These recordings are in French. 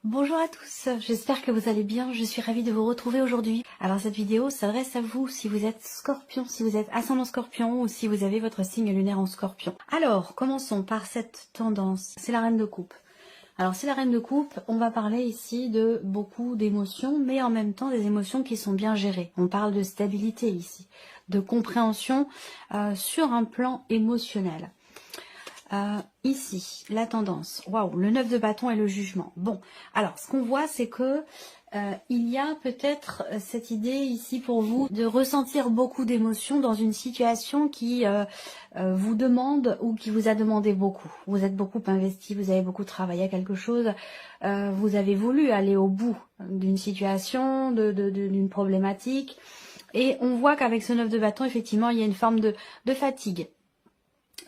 Bonjour à tous, j'espère que vous allez bien, je suis ravie de vous retrouver aujourd'hui. Alors cette vidéo s'adresse à vous si vous êtes scorpion, si vous êtes ascendant scorpion ou si vous avez votre signe lunaire en scorpion. Alors commençons par cette tendance, c'est la reine de coupe. Alors c'est la reine de coupe, on va parler ici de beaucoup d'émotions, mais en même temps des émotions qui sont bien gérées. On parle de stabilité ici, de compréhension sur un plan émotionnel. Ici, la tendance, waouh, le 9 de bâton et le jugement. Bon, alors ce qu'on voit, c'est que il y a peut-être cette idée ici pour vous de ressentir beaucoup d'émotions dans une situation qui vous demande ou qui vous a demandé beaucoup. Vous êtes beaucoup investi, vous avez beaucoup travaillé à quelque chose, vous avez voulu aller au bout d'une situation, d'une problématique. Et on voit qu'avec ce 9 de bâton, effectivement, il y a une forme de fatigue,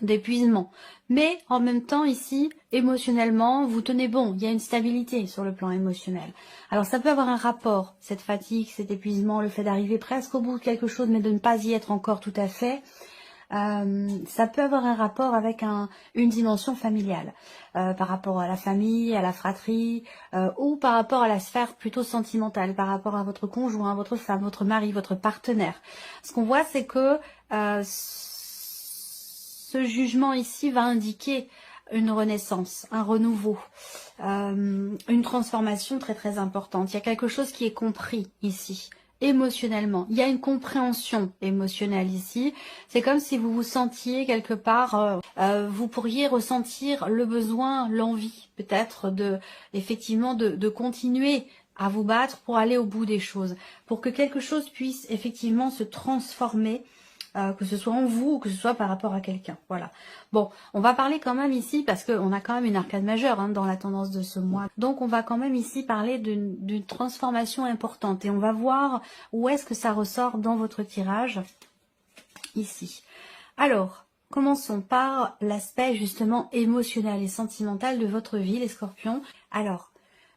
d'épuisement, mais en même temps ici émotionnellement vous tenez bon, il y a une stabilité sur le plan émotionnel. Alors ça peut avoir un rapport, cette fatigue, cet épuisement, le fait d'arriver presque au bout de quelque chose mais de ne pas y être encore tout à fait, ça peut avoir un rapport avec une dimension familiale, par rapport à la famille, à la fratrie, ou par rapport à la sphère plutôt sentimentale, par rapport à votre conjoint, votre femme, votre mari, votre partenaire. Ce qu'on voit, c'est que ce jugement ici va indiquer une renaissance, un renouveau, une transformation très très importante. Il y a quelque chose qui est compris ici, émotionnellement. Il y a une compréhension émotionnelle ici. C'est comme si vous vous sentiez quelque part, vous pourriez ressentir le besoin, l'envie peut-être effectivement de continuer à vous battre pour aller au bout des choses, pour que quelque chose puisse effectivement se transformer, que ce soit en vous ou que ce soit par rapport à quelqu'un. Voilà. Bon, on va parler quand même ici, parce qu'on a quand même une arcade majeure dans la tendance de ce mois. Donc on va quand même ici parler d'une transformation importante. Et on va voir où est-ce que ça ressort dans votre tirage, ici. Alors, commençons par l'aspect justement émotionnel et sentimental de votre vie, les scorpions. Alors,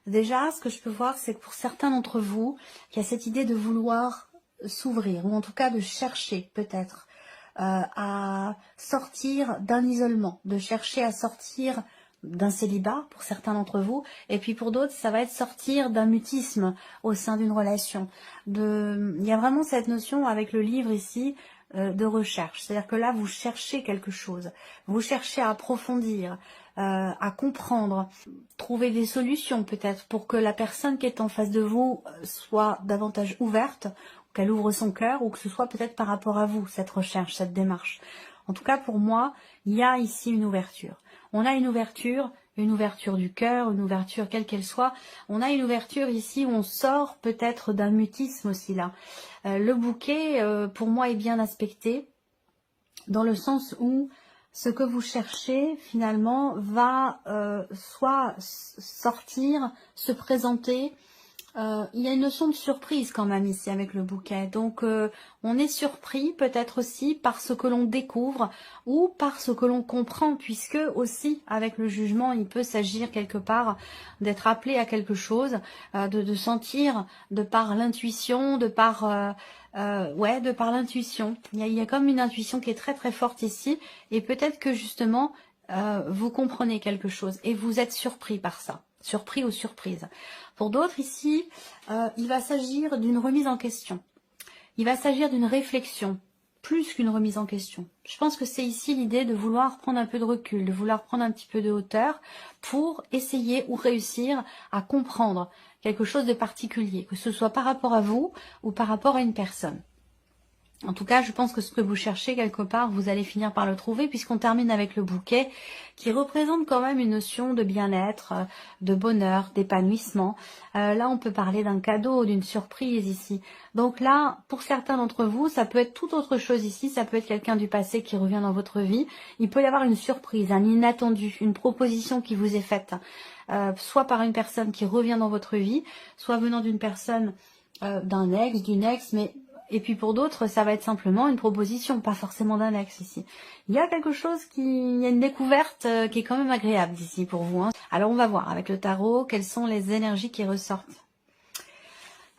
déjà, ce que je peux voir, c'est que pour certains d'entre vous, il y a cette idée de vouloir s'ouvrir, ou en tout cas de chercher peut-être à sortir d'un isolement, de chercher à sortir d'un célibat pour certains d'entre vous, et puis pour d'autres ça va être sortir d'un mutisme au sein d'une relation. Il y a vraiment cette notion avec le livre ici de recherche, c'est-à-dire que là vous cherchez quelque chose, vous cherchez à approfondir, à comprendre, trouver des solutions peut-être pour que la personne qui est en face de vous soit davantage ouverte, qu'elle ouvre son cœur, ou que ce soit peut-être par rapport à vous, cette recherche, cette démarche. En tout cas, pour moi, il y a ici une ouverture. On a une ouverture du cœur, une ouverture quelle qu'elle soit. On a une ouverture ici où on sort peut-être d'un mutisme aussi là. Le bouquet, pour moi, est bien aspecté, dans le sens où ce que vous cherchez, finalement, va soit sortir, se présenter. Il y a une notion de surprise quand même ici avec le bouquet, donc on est surpris peut-être aussi par ce que l'on découvre ou par ce que l'on comprend, puisque aussi avec le jugement il peut s'agir quelque part d'être appelé à quelque chose, de sentir de par l'intuition, de par l'intuition. Il y a comme une intuition qui est très très forte ici, et peut-être que justement vous comprenez quelque chose et vous êtes surpris par ça. Surpris ou surprise. Pour d'autres ici, il va s'agir d'une remise en question. Il va s'agir d'une réflexion, plus qu'une remise en question. Je pense que c'est ici l'idée de vouloir prendre un peu de recul, de vouloir prendre un petit peu de hauteur pour essayer ou réussir à comprendre quelque chose de particulier, que ce soit par rapport à vous ou par rapport à une personne. En tout cas, je pense que ce que vous cherchez quelque part, vous allez finir par le trouver, puisqu'on termine avec le bouquet, qui représente quand même une notion de bien-être, de bonheur, d'épanouissement. Là, on peut parler d'un cadeau, d'une surprise ici. Donc là, pour certains d'entre vous, ça peut être tout autre chose ici. Ça peut être quelqu'un du passé qui revient dans votre vie. Il peut y avoir une surprise, un inattendu, une proposition qui vous est faite, soit par une personne qui revient dans votre vie, soit venant d'une personne, d'un ex, d'une ex, mais... Et puis pour d'autres, ça va être simplement une proposition, pas forcément d'un ex ici. Il y a quelque chose il y a une découverte qui est quand même agréable ici pour vous. Alors on va voir avec le tarot quelles sont les énergies qui ressortent.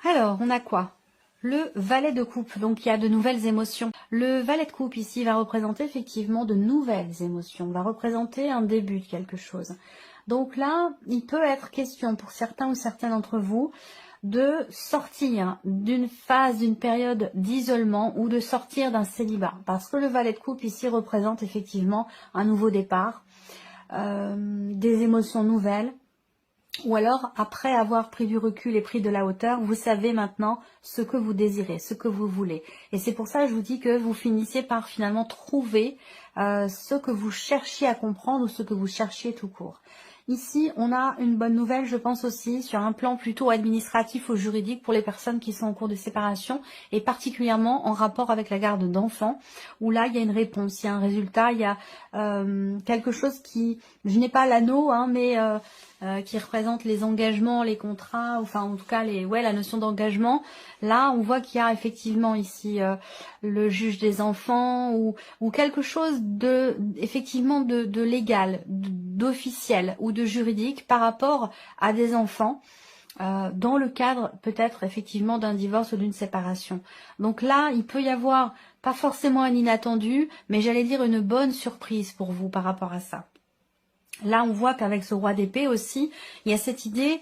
Alors, on a quoi? Le valet de coupe, donc il y a de nouvelles émotions. Le valet de coupe ici va représenter effectivement de nouvelles émotions, va représenter un début de quelque chose. Donc là, il peut être question pour certains ou certaines d'entre vous de sortir d'une phase, d'une période d'isolement ou de sortir d'un célibat. Parce que le valet de coupe ici représente effectivement un nouveau départ, des émotions nouvelles. Ou alors, après avoir pris du recul et pris de la hauteur, vous savez maintenant ce que vous désirez, ce que vous voulez. Et c'est pour ça que je vous dis que vous finissez par finalement trouver ce que vous cherchiez à comprendre ou ce que vous cherchiez tout court. Ici, on a une bonne nouvelle, je pense aussi, sur un plan plutôt administratif ou juridique pour les personnes qui sont en cours de séparation et particulièrement en rapport avec la garde d'enfants, où là, il y a une réponse, il y a un résultat, il y a quelque chose qui, je n'ai pas l'anneau, hein, mais qui représente les engagements, les contrats, enfin en tout cas la notion d'engagement. Là, on voit qu'il y a effectivement ici le juge des enfants ou quelque chose de effectivement de légal, d'officiel ou de juridique par rapport à des enfants. Dans le cadre peut-être effectivement d'un divorce ou d'une séparation. Donc là, il peut y avoir pas forcément un inattendu, mais j'allais dire une bonne surprise pour vous par rapport à ça. Là, on voit qu'avec ce roi d'épée aussi, il y a cette idée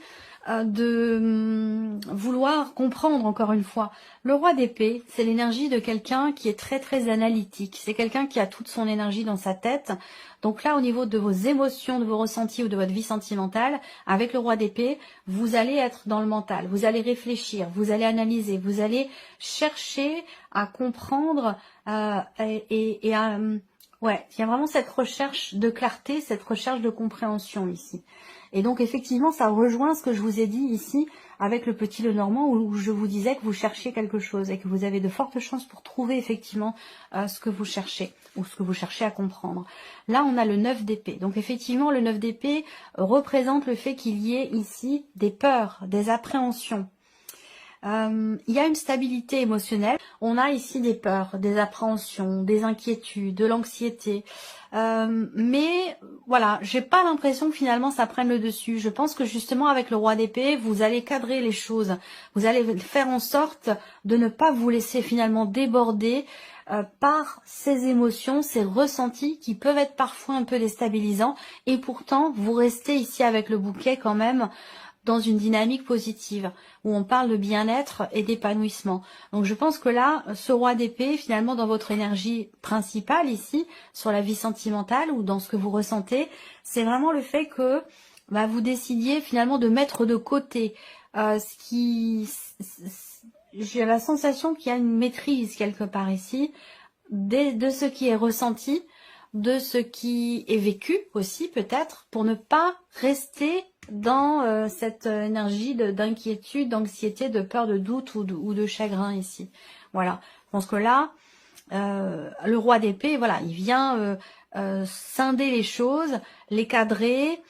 de vouloir comprendre encore une fois. Le roi d'épée, c'est l'énergie de quelqu'un qui est très très analytique. C'est quelqu'un qui a toute son énergie dans sa tête. Donc là, au niveau de vos émotions, de vos ressentis ou de votre vie sentimentale, avec le roi d'épée, vous allez être dans le mental. Vous allez réfléchir, vous allez analyser, vous allez chercher à comprendre et à... Ouais, il y a vraiment cette recherche de clarté, cette recherche de compréhension ici. Et donc effectivement, ça rejoint ce que je vous ai dit ici avec le petit Lenormand où je vous disais que vous cherchiez quelque chose et que vous avez de fortes chances pour trouver effectivement ce que vous cherchez ou ce que vous cherchez à comprendre. Là, on a le 9 d'épée. Donc effectivement, le 9 d'épée représente le fait qu'il y ait ici des peurs, des appréhensions. Il y a une stabilité émotionnelle. On a ici des peurs, des appréhensions, des inquiétudes, de l'anxiété. Mais voilà, j'ai pas l'impression que finalement ça prenne le dessus. Je pense que justement avec le roi d'épée, vous allez cadrer les choses. Vous allez faire en sorte de ne pas vous laisser finalement déborder par ces émotions, ces ressentis qui peuvent être parfois un peu déstabilisants. Et pourtant, vous restez ici avec le bouquet quand même dans une dynamique positive, où on parle de bien-être et d'épanouissement. Donc je pense que là, ce roi d'épée, finalement, dans votre énergie principale ici, sur la vie sentimentale ou dans ce que vous ressentez, c'est vraiment le fait que vous décidiez finalement de mettre de côté ce qui... J'ai la sensation qu'il y a une maîtrise quelque part ici de ce qui est ressenti, de ce qui est vécu aussi peut-être, pour ne pas rester dans cette énergie d'inquiétude, d'anxiété, de peur, de doute ou de chagrin ici. Voilà, je pense que là, le roi d'épée, voilà, il vient scinder les choses, les cadrer.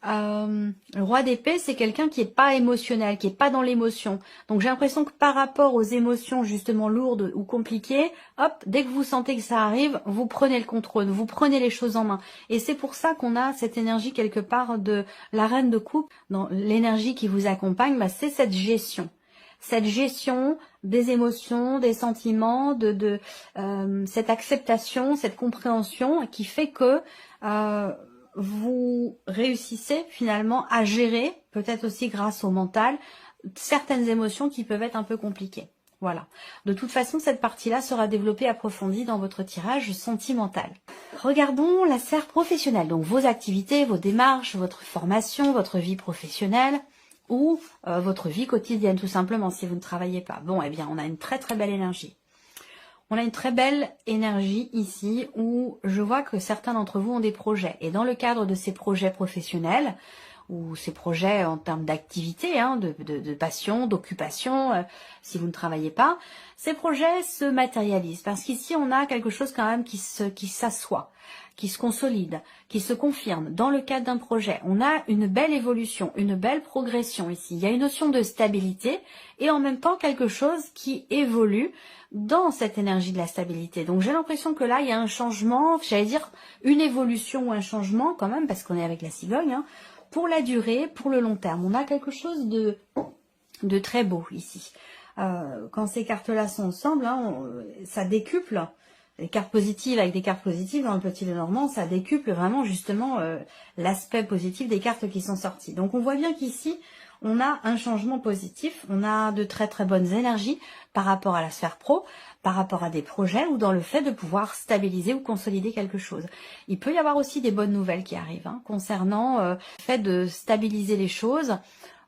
Le roi d'épée, c'est quelqu'un qui est pas émotionnel, qui est pas dans l'émotion. Donc j'ai l'impression que par rapport aux émotions justement lourdes ou compliquées, hop, dès que vous sentez que ça arrive, vous prenez le contrôle, vous prenez les choses en main. Et c'est pour ça qu'on a cette énergie quelque part de la reine de coupe. Dans l'énergie qui vous accompagne, c'est cette gestion. Cette gestion des émotions, des sentiments, de cette acceptation, cette compréhension qui fait que vous réussissez finalement à gérer, peut-être aussi grâce au mental, certaines émotions qui peuvent être un peu compliquées. Voilà. De toute façon, cette partie-là sera développée, approfondie dans votre tirage sentimental. Regardons la sphère professionnelle. Donc vos activités, vos démarches, votre formation, votre vie professionnelle ou votre vie quotidienne tout simplement si vous ne travaillez pas. Bon, eh bien, on a une très très belle énergie. On a une très belle énergie ici où je vois que certains d'entre vous ont des projets. Et dans le cadre de ces projets professionnels, ou ces projets en termes d'activité, de passion, d'occupation, si vous ne travaillez pas, ces projets se matérialisent. Parce qu'ici, on a quelque chose quand même qui s'assoit, qui se consolide, qui se confirme dans le cadre d'un projet. On a une belle évolution, une belle progression ici. Il y a une notion de stabilité et en même temps quelque chose qui évolue dans cette énergie de la stabilité. Donc j'ai l'impression que là, il y a un changement, j'allais dire une évolution ou un changement quand même, parce qu'on est avec la cigogne, pour la durée, pour le long terme. On a quelque chose de très beau ici. Quand ces cartes-là sont ensemble, ça décuple des cartes positives avec des cartes positives dans le petit Lenormand, ça décuple vraiment justement l'aspect positif des cartes qui sont sorties. Donc on voit bien qu'ici, on a un changement positif, on a de très très bonnes énergies par rapport à la sphère pro, par rapport à des projets ou dans le fait de pouvoir stabiliser ou consolider quelque chose. Il peut y avoir aussi des bonnes nouvelles qui arrivent concernant le fait de stabiliser les choses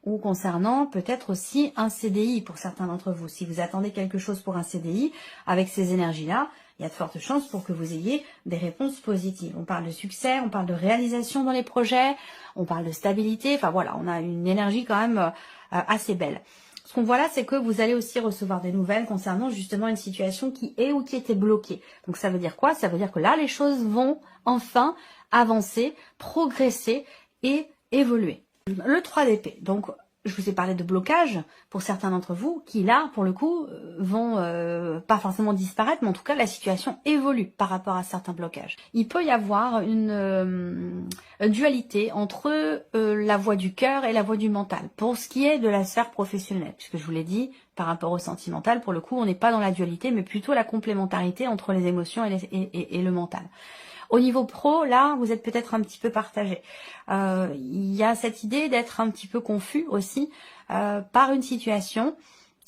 ou concernant peut-être aussi un CDI pour certains d'entre vous. Si vous attendez quelque chose pour un CDI, avec ces énergies-là, il y a de fortes chances pour que vous ayez des réponses positives. On parle de succès, on parle de réalisation dans les projets, on parle de stabilité, enfin voilà, on a une énergie quand même assez belle. Ce qu'on voit là, c'est que vous allez aussi recevoir des nouvelles concernant justement une situation qui est ou qui était bloquée. Donc ça veut dire quoi? Ça veut dire que là, les choses vont enfin avancer, progresser et évoluer. Le 3 d'épée, donc je vous ai parlé de blocage pour certains d'entre vous qui là, pour le coup, vont pas forcément disparaître, mais en tout cas la situation évolue par rapport à certains blocages. Il peut y avoir une dualité entre la voie du cœur et la voie du mental, pour ce qui est de la sphère professionnelle, puisque je vous l'ai dit, par rapport au sentimental, pour le coup, on n'est pas dans la dualité, mais plutôt la complémentarité entre les émotions et le mental. Au niveau pro, là, vous êtes peut-être un petit peu partagé. Il y a cette idée d'être un petit peu confus aussi par une situation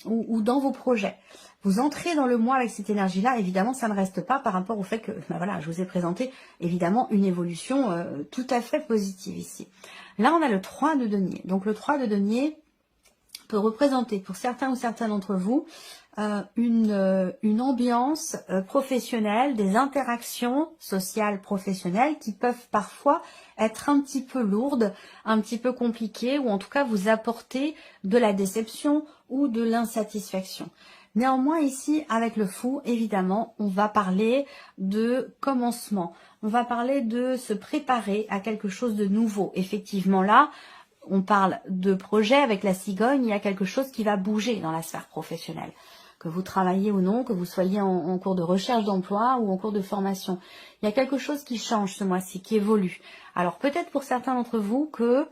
ou dans vos projets. Vous entrez dans le mois avec cette énergie-là, évidemment, ça ne reste pas par rapport au fait que, ben voilà, je vous ai présenté évidemment une évolution tout à fait positive ici. Là, on a le 3 de denier. Donc le 3 de denier peut représenter pour certains ou certaines d'entre vous une ambiance professionnelle, des interactions sociales professionnelles qui peuvent parfois être un petit peu lourdes, un petit peu compliquées, ou en tout cas vous apporter de la déception ou de l'insatisfaction. Néanmoins ici, avec le fou, évidemment, on va parler de commencement, on va parler de se préparer à quelque chose de nouveau. Effectivement là, on parle de projet avec la cigogne, il y a quelque chose qui va bouger dans la sphère professionnelle. Que vous travaillez ou non, que vous soyez en cours de recherche d'emploi ou en cours de formation. Il y a quelque chose qui change ce mois-ci, qui évolue. Alors peut-être pour certains d'entre vous que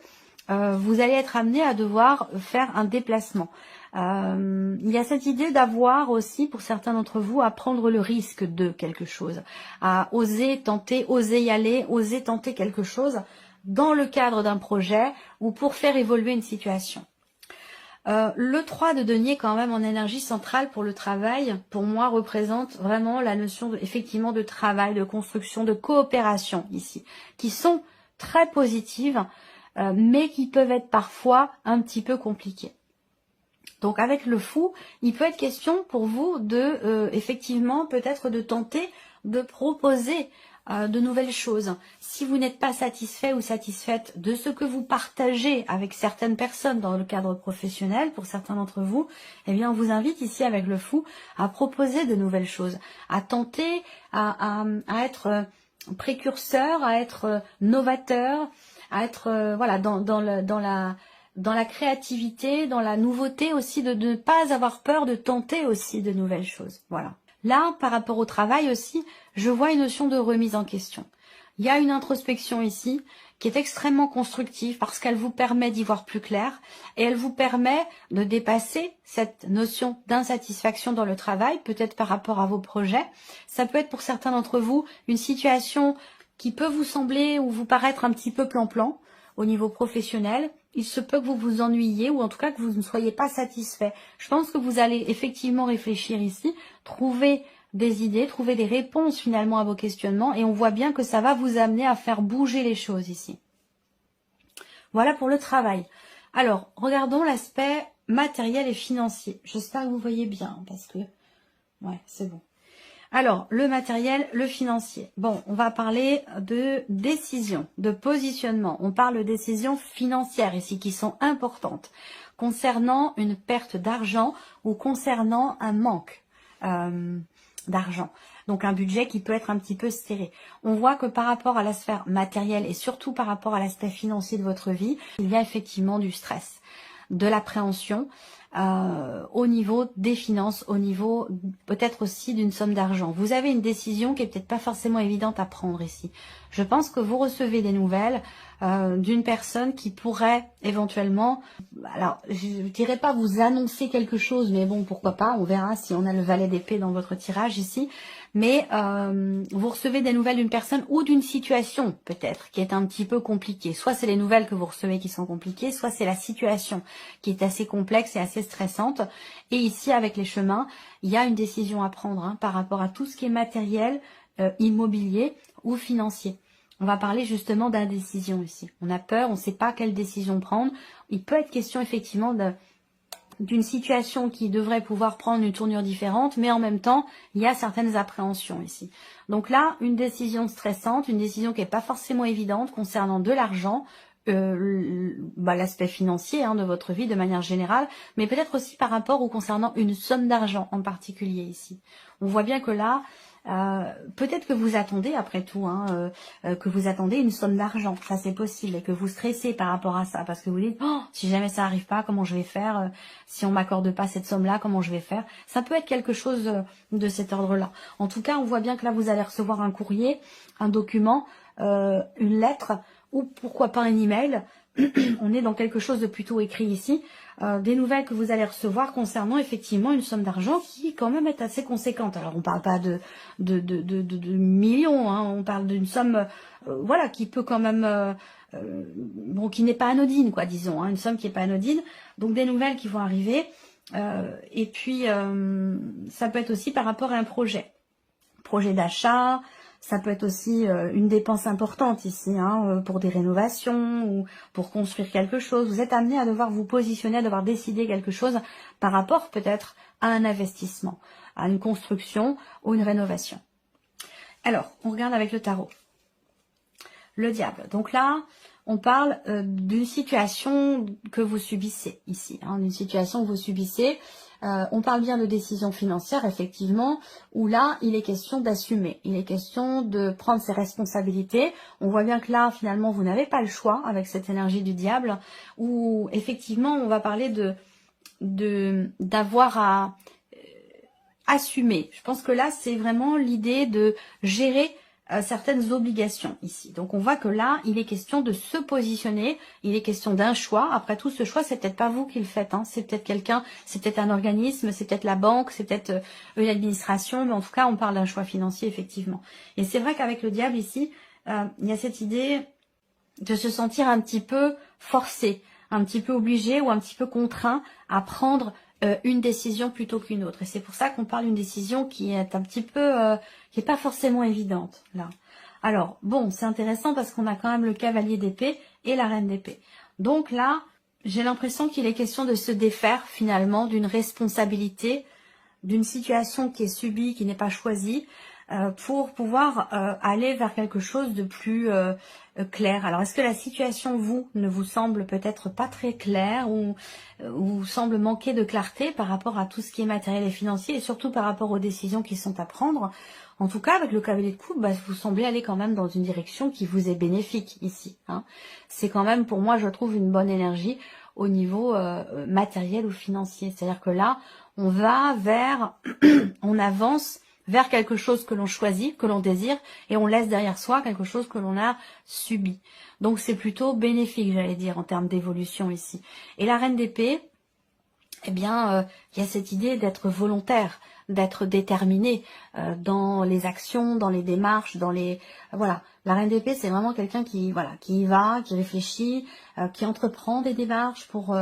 vous allez être amené à devoir faire un déplacement. Il y a cette idée d'avoir aussi, pour certains d'entre vous, à prendre le risque de quelque chose, à oser tenter, oser y aller, oser tenter quelque chose dans le cadre d'un projet ou pour faire évoluer une situation. Le 3 de denier, quand même, en énergie centrale pour le travail, pour moi, représente vraiment la notion effectivement de travail, de construction, de coopération ici, qui sont très positives, mais qui peuvent être parfois un petit peu compliquées. Donc avec le fou, il peut être question pour vous de, effectivement, peut-être de tenter de proposer de nouvelles choses. Si vous n'êtes pas satisfait ou satisfaite de ce que vous partagez avec certaines personnes dans le cadre professionnel, pour certains d'entre vous, eh bien on vous invite ici avec le fou à proposer de nouvelles choses, à tenter, à être précurseur, à être novateur, à être voilà dans la créativité, dans la nouveauté aussi, de ne pas avoir peur de tenter aussi de nouvelles choses. Voilà. Là, par rapport au travail aussi, je vois une notion de remise en question. Il y a une introspection ici qui est extrêmement constructive parce qu'elle vous permet d'y voir plus clair et elle vous permet de dépasser cette notion d'insatisfaction dans le travail, peut-être par rapport à vos projets. Ça peut être pour certains d'entre vous une situation qui peut vous sembler ou vous paraître un petit peu plan-plan au niveau professionnel. Il se peut que vous vous ennuyiez ou en tout cas que vous ne soyez pas satisfait. Je pense que vous allez effectivement réfléchir ici, trouver des idées, trouver des réponses finalement à vos questionnements et on voit bien que ça va vous amener à faire bouger les choses ici. Voilà pour le travail. Alors, regardons l'aspect matériel et financier. J'espère que vous voyez bien parce que... ouais, c'est bon. Alors, le matériel, le financier. Bon, on va parler de décision, de positionnement. On parle de décisions financières ici qui sont importantes concernant une perte d'argent ou concernant un manque d'argent. Donc un budget qui peut être un petit peu serré. On voit que par rapport à la sphère matérielle et surtout par rapport à l'aspect financier de votre vie, il y a effectivement du stress, de l'appréhension, au niveau des finances, au niveau peut-être aussi d'une somme d'argent. Vous avez une décision qui est peut-être pas forcément évidente à prendre ici. Je pense que vous recevez des nouvelles d'une personne qui pourrait éventuellement, alors je dirais pas vous annoncer quelque chose, mais bon pourquoi pas, on verra si on a le valet d'épée dans votre tirage ici, mais vous recevez des nouvelles d'une personne ou d'une situation peut-être qui est un petit peu compliquée. Soit c'est les nouvelles que vous recevez qui sont compliquées, soit c'est la situation qui est assez complexe et assez stressante. Et ici, avec les chemins, il y a une décision à prendre hein, par rapport à tout ce qui est matériel, immobilier ou financier. On va parler justement d'indécision ici. On a peur, on ne sait pas quelle décision prendre. Il peut être question effectivement d'une situation qui devrait pouvoir prendre une tournure différente, mais en même temps, il y a certaines appréhensions ici. Donc là, une décision stressante, une décision qui n'est pas forcément évidente concernant de l'argent, l'aspect financier hein, de votre vie de manière générale, mais peut-être aussi par rapport ou concernant une somme d'argent en particulier ici. On voit bien que là, peut-être que vous attendez après tout, hein, que vous attendez une somme d'argent, ça c'est possible, et que vous stressez par rapport à ça, parce que vous dites, oh, si jamais ça arrive pas, comment je vais faire, si on m'accorde pas cette somme-là, comment je vais faire. Ça peut être quelque chose de cet ordre-là. En tout cas, on voit bien que là, vous allez recevoir un courrier, un document, une lettre, ou pourquoi pas un email. On est dans quelque chose de plutôt écrit ici, des nouvelles que vous allez recevoir concernant effectivement une somme d'argent qui quand même est assez conséquente. Alors on parle pas de millions, hein, on parle d'une somme voilà qui peut quand même bon qui n'est pas anodine quoi disons, hein, une somme qui n'est pas anodine. Donc des nouvelles qui vont arriver et puis ça peut être aussi par rapport à un projet d'achat. Ça peut être aussi une dépense importante ici, hein, pour des rénovations ou pour construire quelque chose. Vous êtes amené à devoir vous positionner, à devoir décider quelque chose par rapport peut-être à un investissement, à une construction ou une rénovation. Alors, on regarde avec le tarot. Le diable. Donc là, on parle d'une situation que vous subissez ici, hein, d'une situation que vous subissez. On parle bien de décision financière, effectivement, où là, il est question d'assumer. Il est question de prendre ses responsabilités. On voit bien que là, finalement, vous n'avez pas le choix avec cette énergie du diable, où effectivement, on va parler d'avoir à assumer. Je pense que là, c'est vraiment l'idée de gérer certaines obligations ici. Donc on voit que là, il est question de se positionner, il est question d'un choix. Après tout, ce choix, c'est peut-être pas vous qui le faites, hein. C'est peut-être quelqu'un, c'est peut-être un organisme, c'est peut-être la banque, c'est peut-être une administration, mais en tout cas, on parle d'un choix financier, effectivement. Et c'est vrai qu'avec le diable ici, il y a cette idée de se sentir un petit peu forcé, un petit peu obligé ou un petit peu contraint à prendre une décision plutôt qu'une autre. Et c'est pour ça qu'on parle d'une décision qui est un petit peu, qui est pas forcément évidente, là. Alors, bon, c'est intéressant parce qu'on a quand même le cavalier d'épée et la reine d'épée. Donc là, j'ai l'impression qu'il est question de se défaire finalement d'une responsabilité, d'une situation qui est subie, qui n'est pas choisie, pour pouvoir aller vers quelque chose de plus clair. Alors, est-ce que la situation, vous, ne vous semble peut-être pas très claire ou semble manquer de clarté par rapport à tout ce qui est matériel et financier et surtout par rapport aux décisions qui sont à prendre? En tout cas, avec le cavalier de coupe, bah, vous semblez aller quand même dans une direction qui vous est bénéfique ici, hein. C'est quand même, pour moi, je trouve, une bonne énergie au niveau matériel ou financier. C'est-à-dire que là, on va vers, on avance vers quelque chose que l'on choisit, que l'on désire, et on laisse derrière soi quelque chose que l'on a subi. Donc c'est plutôt bénéfique, j'allais dire, en termes d'évolution ici. Et la reine d'épée, eh bien, il y a cette idée d'être volontaire, d'être déterminé dans les actions, dans les démarches, dans les... Voilà, la reine d'épée, c'est vraiment quelqu'un qui y va, qui réfléchit, qui entreprend des démarches pour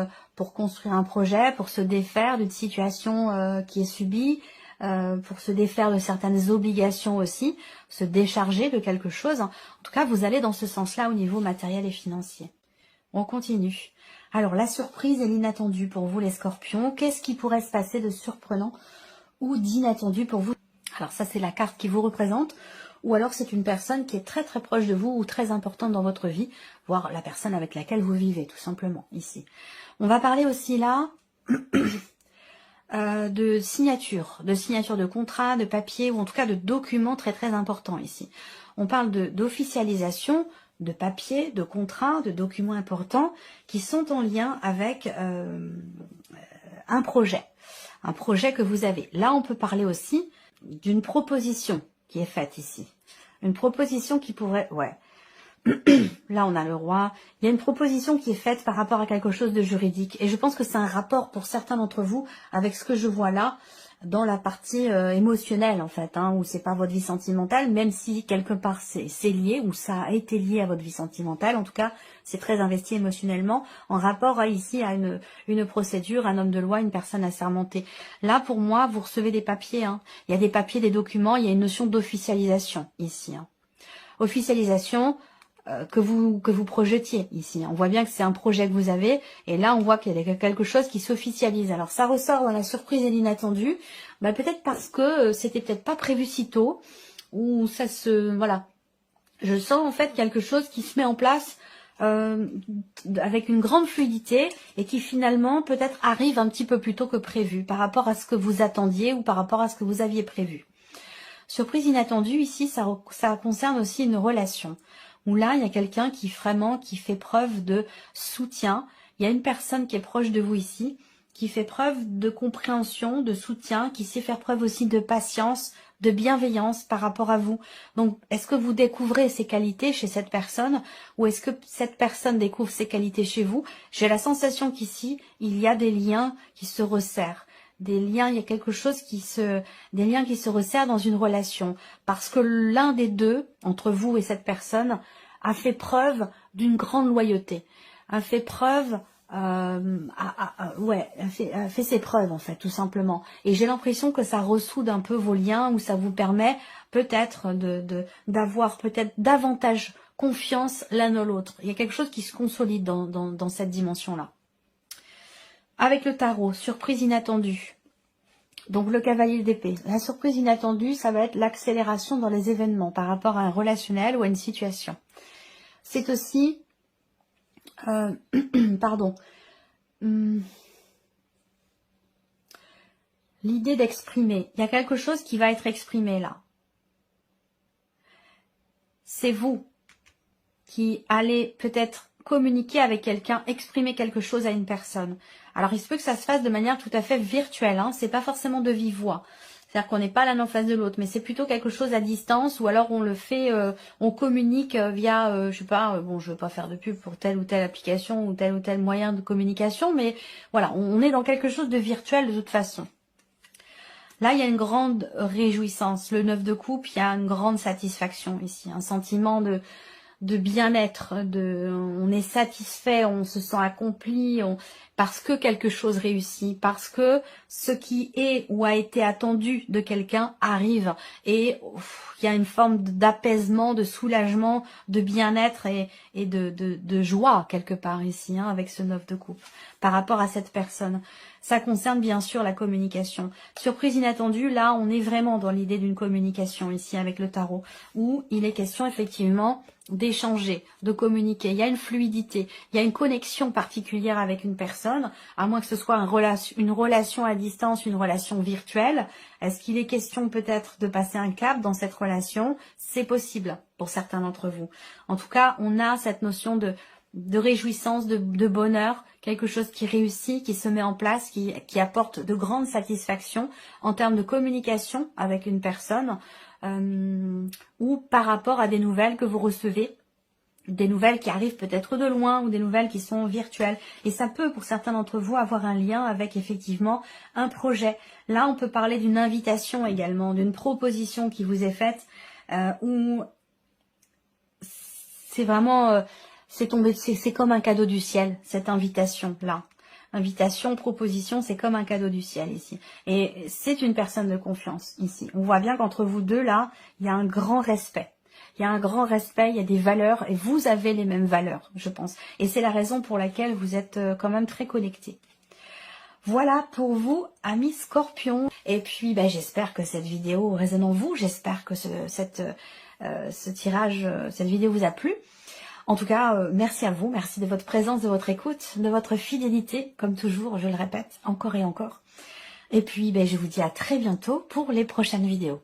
construire un projet, pour se défaire d'une situation qui est subie, pour se défaire de certaines obligations aussi, se décharger de quelque chose. En tout cas, vous allez dans ce sens-là au niveau matériel et financier. On continue. Alors, la surprise et l'inattendu pour vous, les scorpions. Qu'est-ce qui pourrait se passer de surprenant ou d'inattendu pour vous? Alors, ça, c'est la carte qui vous représente. Ou alors, c'est une personne qui est très très proche de vous ou très importante dans votre vie, voire la personne avec laquelle vous vivez, tout simplement, ici. On va parler aussi là... de signature de contrat, de papier ou en tout cas de documents très très importants ici. On parle d'officialisation, de papier, de contrat, de documents importants qui sont en lien avec un projet que vous avez. Là, on peut parler aussi d'une proposition qui est faite ici. Une proposition qui pourrait, Là, on a le roi. Il y a une proposition qui est faite par rapport à quelque chose de juridique. Et je pense que c'est un rapport pour certains d'entre vous avec ce que je vois là, dans la partie émotionnelle, en fait, où c'est pas votre vie sentimentale, même si quelque part c'est lié, ou ça a été lié à votre vie sentimentale. En tout cas, c'est très investi émotionnellement, en rapport ici à une procédure, un homme de loi, une personne assermentée. Là, pour moi, vous recevez des papiers. Il y a des papiers, des documents, il y a une notion d'officialisation ici. Officialisation, que vous projetiez ici. On voit bien que c'est un projet que vous avez, et là on voit qu'il y a quelque chose qui s'officialise. Alors ça ressort dans la surprise et l'inattendu, peut-être parce que c'était peut-être pas prévu si tôt, ou ça se... Voilà. Je sens en fait quelque chose qui se met en place avec une grande fluidité, et qui finalement peut-être arrive un petit peu plus tôt que prévu, par rapport à ce que vous attendiez, ou par rapport à ce que vous aviez prévu. Surprise inattendue, ici, ça concerne aussi une relation. Où là, il y a quelqu'un qui fait preuve de soutien. Il y a une personne qui est proche de vous ici, qui fait preuve de compréhension, de soutien, qui sait faire preuve aussi de patience, de bienveillance par rapport à vous. Donc, est-ce que vous découvrez ces qualités chez cette personne, ou est-ce que cette personne découvre ces qualités chez vous? J'ai la sensation qu'ici, il y a des liens qui se resserrent. Des liens, il y a quelque chose des liens qui se resserrent dans une relation, parce que l'un des deux, entre vous et cette personne, a fait preuve d'une grande loyauté, a fait preuve, a fait ses preuves en fait, tout simplement. Et j'ai l'impression que ça ressoude un peu vos liens, ou ça vous permet peut-être d'avoir peut-être davantage confiance l'un dans l'autre. Il y a quelque chose qui se consolide dans cette dimension-là. Avec le tarot, surprise inattendue. Donc le cavalier d'épée. La surprise inattendue, ça va être l'accélération dans les événements par rapport à un relationnel ou à une situation. C'est aussi... pardon. L'idée d'exprimer. Il y a quelque chose qui va être exprimé là. C'est vous qui allez peut-être communiquer avec quelqu'un, exprimer quelque chose à une personne. Alors, il se peut que ça se fasse de manière tout à fait virtuelle. C'est pas forcément de vive voix. C'est-à-dire qu'on n'est pas l'un en face de l'autre, mais c'est plutôt quelque chose à distance, ou alors on le fait, on communique via, je sais pas, je veux pas faire de pub pour telle ou telle application ou tel moyen de communication, mais voilà, on est dans quelque chose de virtuel de toute façon. Là, il y a une grande réjouissance. Le 9 de coupe, il y a une grande satisfaction ici, un sentiment de bien-être, on est satisfait, on se sent accompli, parce que quelque chose réussit, parce que ce qui est ou a été attendu de quelqu'un arrive, et il y a une forme d'apaisement, de soulagement, de bien-être et de joie quelque part ici, avec ce 9 de coupe, par rapport à cette personne. Ça concerne bien sûr la communication. Surprise inattendue, là on est vraiment dans l'idée d'une communication ici avec le tarot, où il est question effectivement d'échanger, de communiquer. Il y a une fluidité, il y a une connexion particulière avec une personne, à moins que ce soit une relation à distance, une relation virtuelle. Est-ce qu'il est question peut-être de passer un cap dans cette relation? C'est possible pour certains d'entre vous. En tout cas, on a cette notion de réjouissance, de bonheur, quelque chose qui réussit, qui se met en place, qui apporte de grandes satisfactions en termes de communication avec une personne, ou par rapport à des nouvelles que vous recevez, des nouvelles qui arrivent peut-être de loin, ou des nouvelles qui sont virtuelles. Et ça peut, pour certains d'entre vous, avoir un lien avec effectivement un projet. Là, on peut parler d'une invitation également, d'une proposition qui vous est faite, où c'est vraiment... c'est comme un cadeau du ciel, cette invitation-là. Invitation, proposition, c'est comme un cadeau du ciel ici. Et c'est une personne de confiance ici. On voit bien qu'entre vous deux, là, il y a un grand respect. Il y a un grand respect, il y a des valeurs, et vous avez les mêmes valeurs, je pense. Et c'est la raison pour laquelle vous êtes quand même très connectés. Voilà pour vous, amis Scorpions. Et puis, j'espère que cette vidéo résonne en vous. J'espère que ce tirage, cette vidéo vous a plu. En tout cas, merci à vous, merci de votre présence, de votre écoute, de votre fidélité, comme toujours, je le répète, encore et encore. Et puis, je vous dis à très bientôt pour les prochaines vidéos.